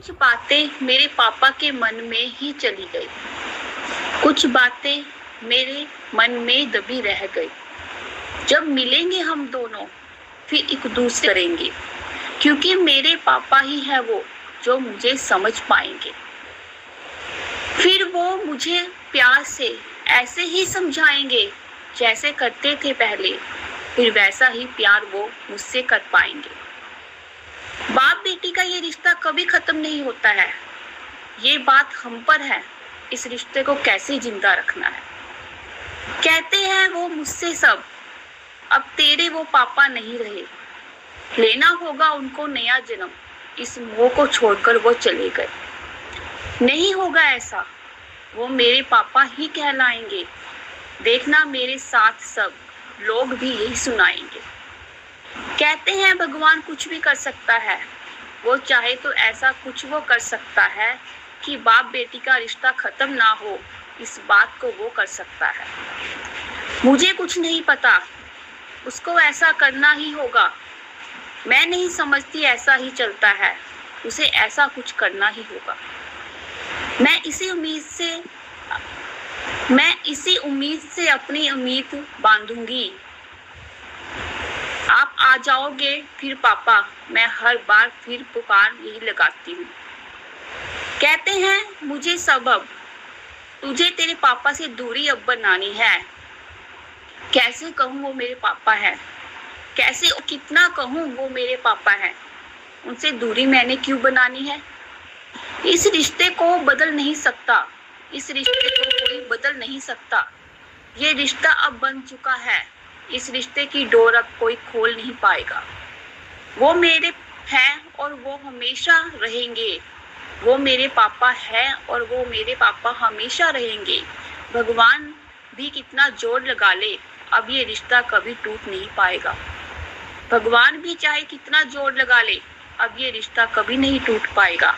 कुछ बातें मेरे पापा के मन में ही चली गई। कुछ बातें मेरे मन में दबी रह गई। जब मिलेंगे हम दोनों फिर एक दूसरे करेंगे, क्योंकि मेरे पापा ही है वो जो मुझे समझ पाएंगे। फिर वो मुझे प्यार से ऐसे ही समझाएंगे जैसे करते थे पहले, फिर वैसा ही प्यार वो मुझसे कर पाएंगे। बाप बेटी का ये रिश्ता कभी खत्म नहीं होता है। ये बात हम पर है, इस रिश्ते को कैसे जिंदा रखना है। कहते हैं वो मुझसे सब, अब तेरे वो पापा नहीं रहे। लेना होगा उनको नया जन्म, इस मोह को छोड़कर वो चले गए। नहीं होगा ऐसा, वो मेरे पापा ही कहलाएंगे। देखना मेरे साथ सब लोग भी यही सुनाएंगे। कहते हैं भगवान कुछ भी कर सकता है, वो चाहे तो ऐसा कुछ वो कर सकता है कि बाप बेटी का रिश्ता खत्म ना हो, इस बात को वो कर सकता है। मुझे कुछ नहीं पता, उसको ऐसा करना ही होगा। मैं नहीं समझती ऐसा ही चलता है, उसे ऐसा कुछ करना ही होगा। मैं इसी उम्मीद से अपनी उम्मीद बांधूंगी। आप आ जाओगे फिर पापा, मैं हर बार फिर पुकार यही लगाती हूँ। कहते हैं मुझे सबब, तुझे तेरे पापा से दूरी अब बनानी है। कैसे कहूँ वो मेरे पापा है, कैसे कितना कहूँ वो मेरे पापा है। उनसे दूरी मैंने क्यों बनानी है। इस रिश्ते को बदल नहीं सकता, इस रिश्ते को कोई बदल नहीं सकता। ये रिश्ता अब बन चुका है, इस रिश्ते की डोर अब कोई खोल नहीं पाएगा। वो मेरे हैं और वो हमेशा रहेंगे। वो मेरे पापा हैं और वो मेरे पापा हमेशा रहेंगे। भगवान भी कितना जोर लगा ले, अब ये रिश्ता कभी टूट नहीं पाएगा। भगवान भी चाहे कितना जोर लगा ले, अब ये रिश्ता कभी नहीं टूट पाएगा।